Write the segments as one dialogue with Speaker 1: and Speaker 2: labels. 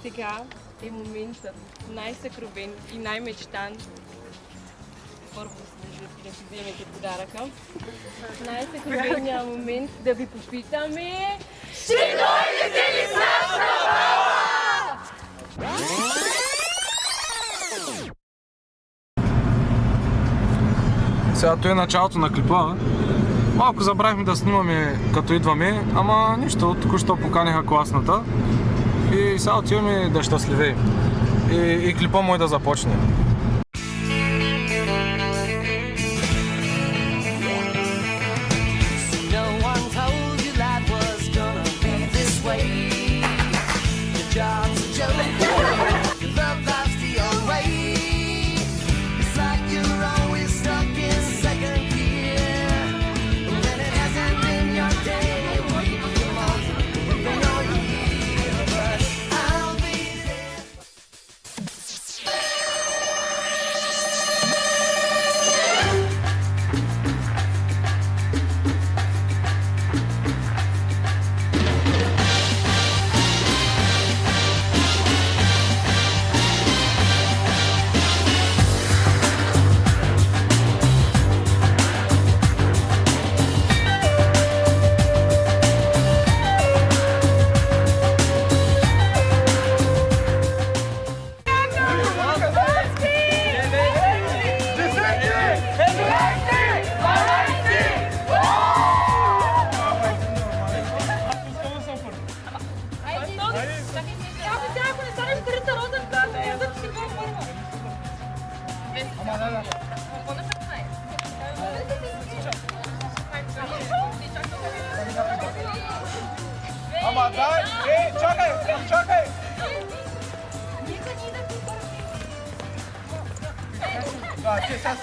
Speaker 1: Сега е моментът, най-съкровен и най-мечтан. Първо да си вземете подаръка. Най-съкровеният момент да ви попитаме... Ще дойдете ли с нас на бала?
Speaker 2: Сега то е началото на клипа. Малко забравихме да снимаме като идваме, ама нищо, току-що поканиха класната. И сега отиваме да щастливеем. И клипа му е да започне.
Speaker 3: Ама дай, чакай! Да, ти сега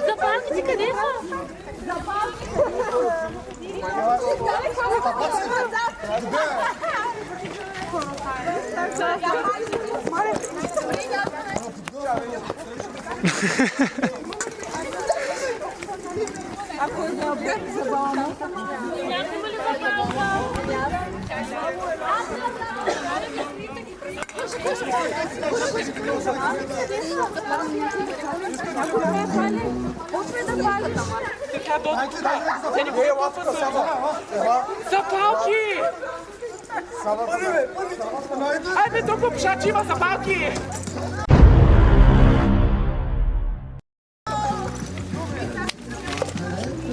Speaker 1: Запалките къде са? Ако е за обед, за бална. Някаква ли запалка?
Speaker 3: Запалки! Айде тук попшачи има запалки!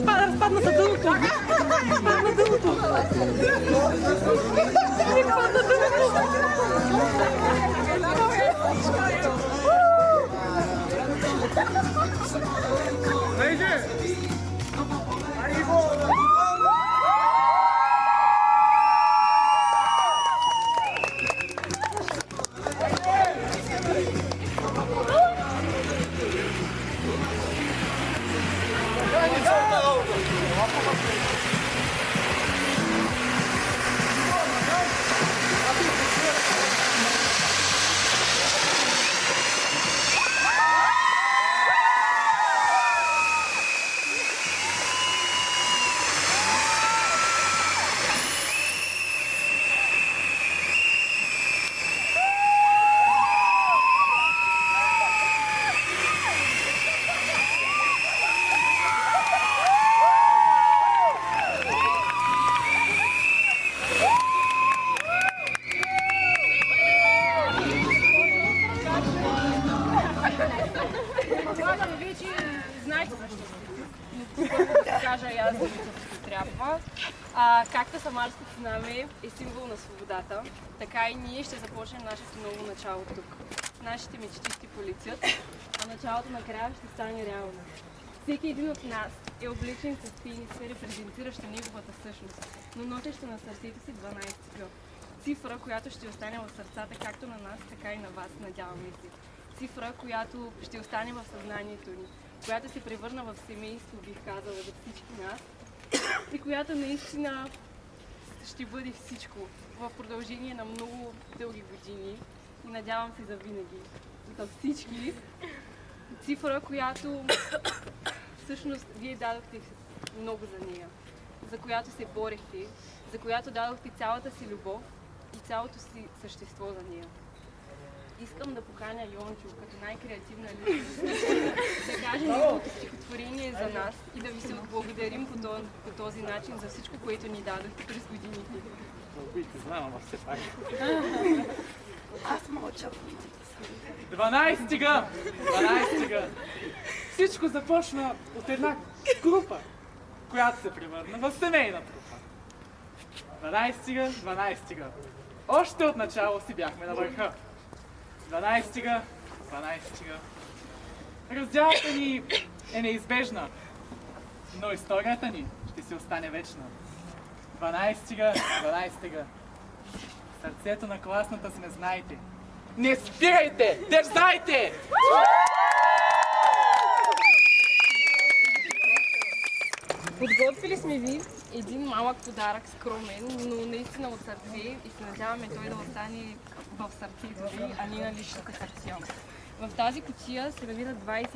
Speaker 1: Разпадна за дъното! Разпадна дъното! Разпадна дъното! самарското знаме е символ на свободата, така и ние ще започнем нашето ново начало тук. Нашите мечти ще полетят, а началото накрая ще стане реално. Всеки един от нас е облечен с финица, репрезентираща неговата същност, но носеща на сърцето си 12 цифра, която ще остане в сърцата както на нас, така и на вас, надяваме се. Цифра, която ще остане в съзнанието ни, която се превърна в семейство, бих казала, за всички нас и която наистина ще бъде всичко в продължение на много дълги години и надявам се за винаги. За всички. Цифра, която всъщност вие дадохте много за нея, за която се борехте, за която дадохте цялата си любов и цялото си същество за нея. Искам да поканя Йончо като най-креативна личност да каже неговото стихотворение за нас и да ви се отблагодарим по този начин за всичко, което ни дадохте през годините.
Speaker 3: Знам, ама все пак.
Speaker 4: Аз мълча.
Speaker 3: 12 Всичко започна от една група, която се превърна в семейна група. 12 Още от начало си бяхме на върха. 12 Разделата ни е неизбежна, но историята ни ще си остане вечна. 12 Сърцето на класната сме, знайте. Не спирайте! Дързайте!
Speaker 1: Подготвили сме ви един малък подарък, скромен, но наистина от сърце и се надяваме той да остане в сърцето ви, а не на личната хартия. В тази кутия се намират 27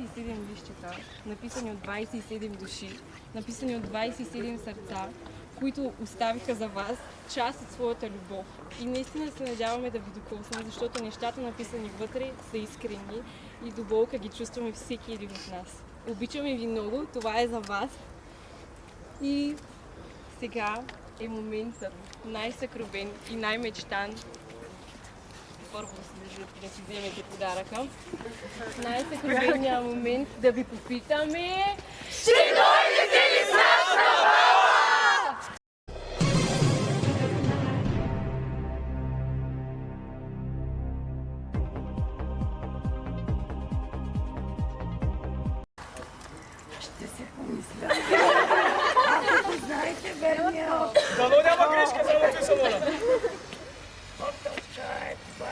Speaker 1: лищета, написани от 27 души, написани от 27 сърца, които оставиха за вас част от своята любов. И наистина се надяваме да ви докоснем, защото нещата, написани вътре, са искрени и до болка ги чувстваме всеки един от нас. Обичаме ви много, това е за вас. И сега е моментът най-съкровен и най-мечтан. Първо да си вземете подаръка. Най-съкровеният момент да ви попитаме: ще дойдете ли с нас на бала?
Speaker 4: Ще се помисля. Ако знаете верния
Speaker 3: Дано няма грешки за написано.
Speaker 4: точка е това.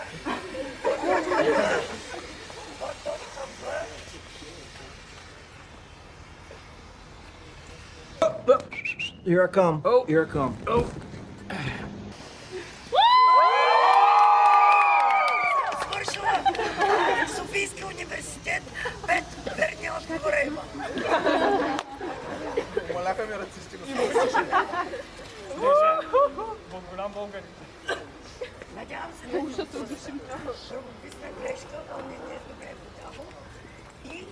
Speaker 5: Here I come. Oh, here I come.
Speaker 4: Свършила! Софийски университет, верния отговор има.
Speaker 3: Моляха ми ръцисти, голям българин.
Speaker 4: Надявам се да не допусна грешка, но не е добре готово. И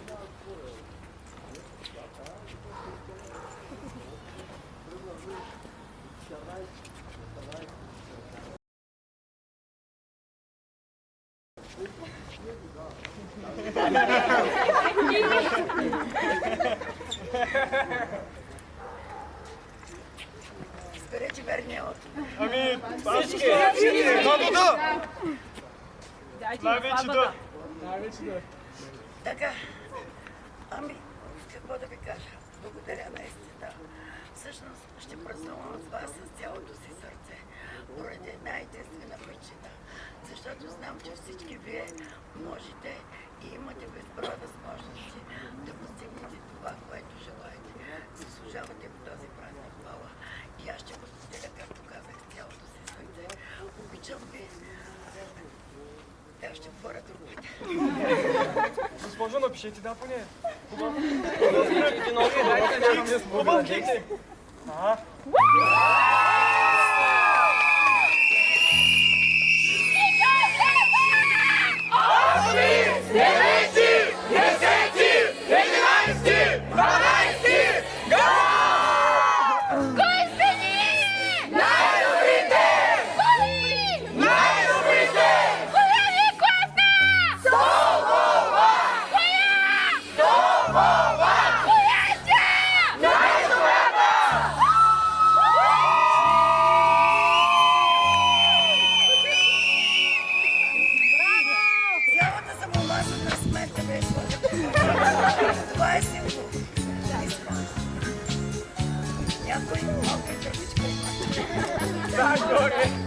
Speaker 4: изберете верния отговор.
Speaker 3: Ами, всички! Да! Най-вече да!
Speaker 4: Така, ами, какво да ви кажа? Благодаря наистина. Всъщност ще празнувам с вас с цялото си сърце, поради една единствена причина. Защото знам, че всички вие можете и имате безброй възможности да постигнете това, което желаете. Заслужавате по този празник бала. И аз ще го споделя, както казах, с цялото си сърце. Обичам ви. Да, ще говоря друг път.
Speaker 3: Госпожо, напишете да поне.
Speaker 5: Хубав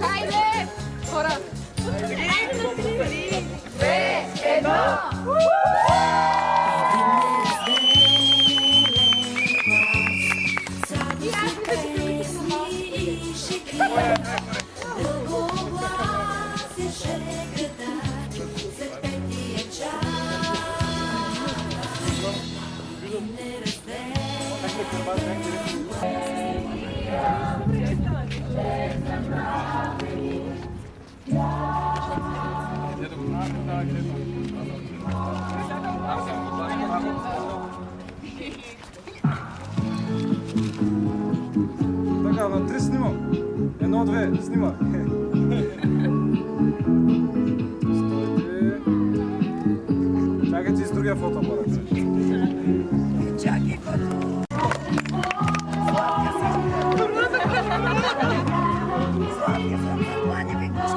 Speaker 1: Хайде! Хора! Хайде на 3, 2, 1!
Speaker 2: Така, на 3 снимам. 1, 2, снима. Стойте. Чакайте и с другия фотоапарат.
Speaker 4: Чакай, фото. Сладка съм. Плани викаш.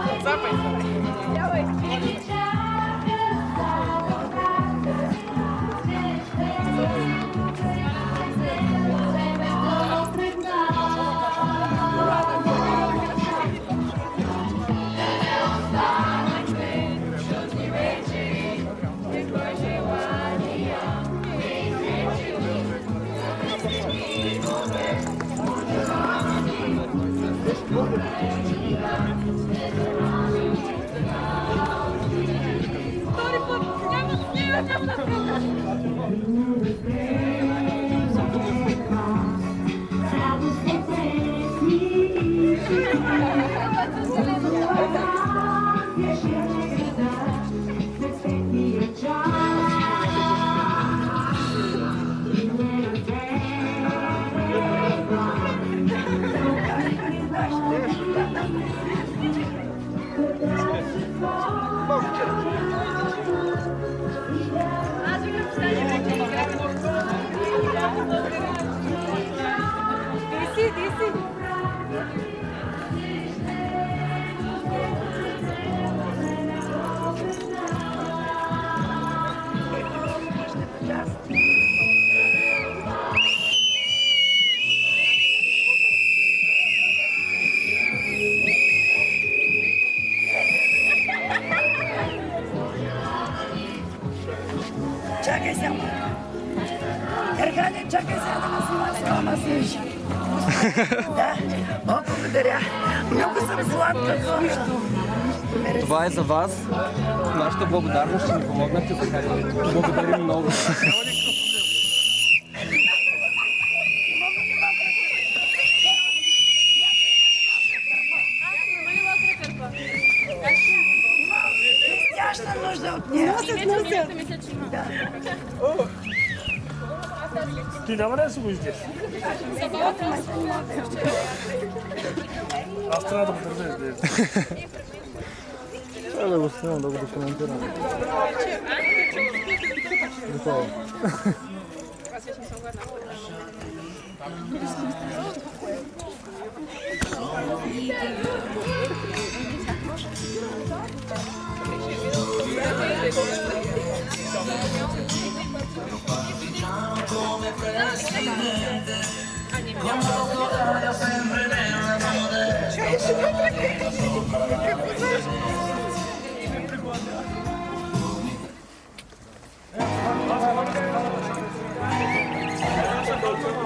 Speaker 4: Чакай сега. Гергане, чакай сега да ме снимаш. Ама слушай. Да, о, благодаря. Много съм сладка.
Speaker 5: Това е за вас. Нашата благодарност, че ни помогнахте за хайде. Благодарим много.
Speaker 4: Тяща нужда от нея.
Speaker 6: Ти няма да се го издеш. Аз трябва да го държа издеш. Трябва да го снимам, да го документирам. Готово.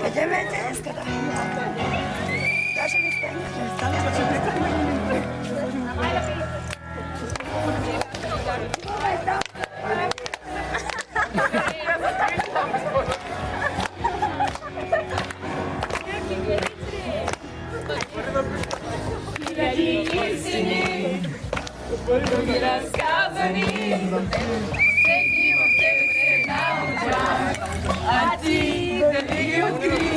Speaker 4: Идеме днеска, да. Даже ми
Speaker 1: Други разказани, всеки в тебе се науча, а ти да ги откри.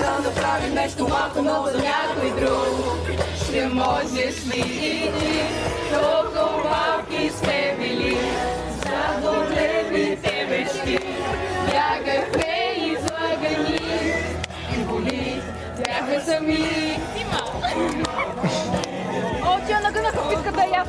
Speaker 1: Да направим нещо малко ново за някой друг. Ще можеш ли и ти, толкова малки сме били, за големите мечти. Бягахме излагани и боли, бяха сами. О, тя нагъна капитка да я.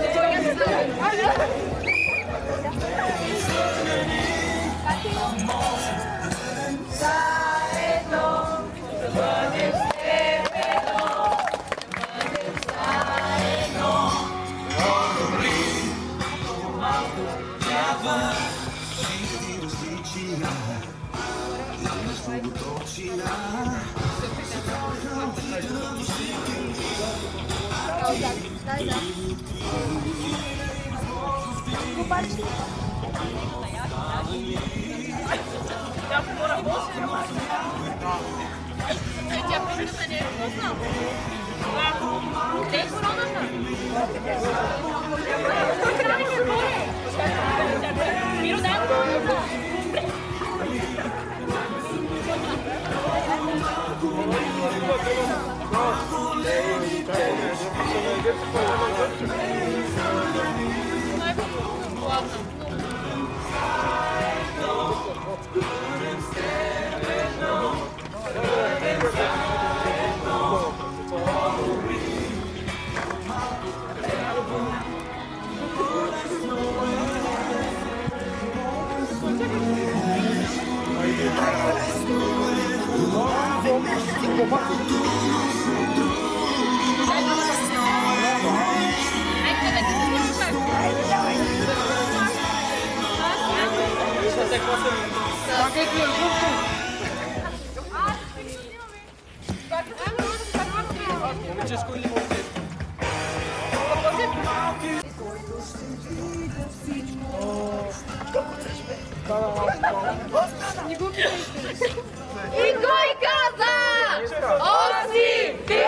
Speaker 7: И кой каза? 8, 9,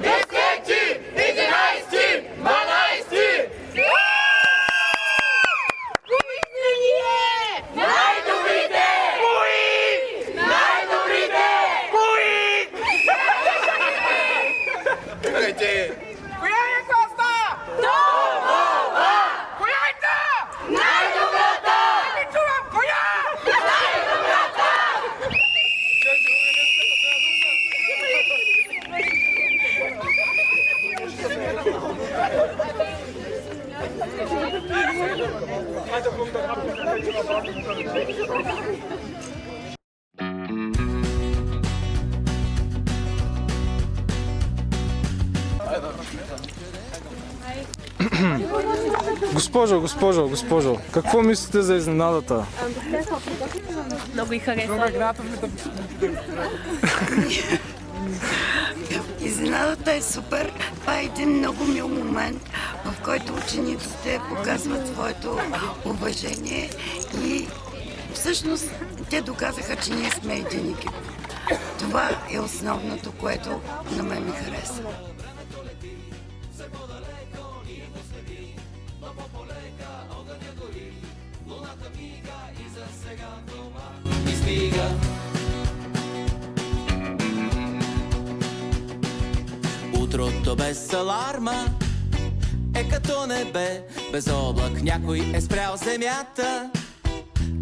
Speaker 7: 10, 11, 12! Умишление! Най-добрите! Кои? Най-добрите! Кои?
Speaker 3: Коя е Коста?
Speaker 7: Домова!
Speaker 3: Коя е та?
Speaker 7: Най-добрата!
Speaker 3: Не чувам, коя?
Speaker 7: Най-добрата!
Speaker 6: Госпожо, какво мислите за изненадата?
Speaker 1: Много и хареса.
Speaker 4: Изненадата е супер. Това е един много мил момент, в който учениците показват своето уважение и всъщност те доказаха, че ние сме един екип. Това е основното, което на мен ми хареса.
Speaker 8: Утрото без аларма е като небе, без облак някой е спрял земята.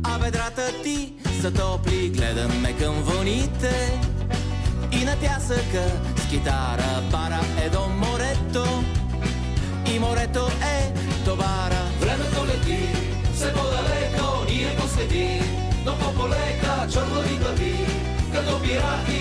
Speaker 8: А ведрата ти са топли, гледаме към вълните. И на пясъка с китара пара е до морето. И морето е товара. Времето лети, все по-далеко ние го следи, но по-полека чернови глави, като пирати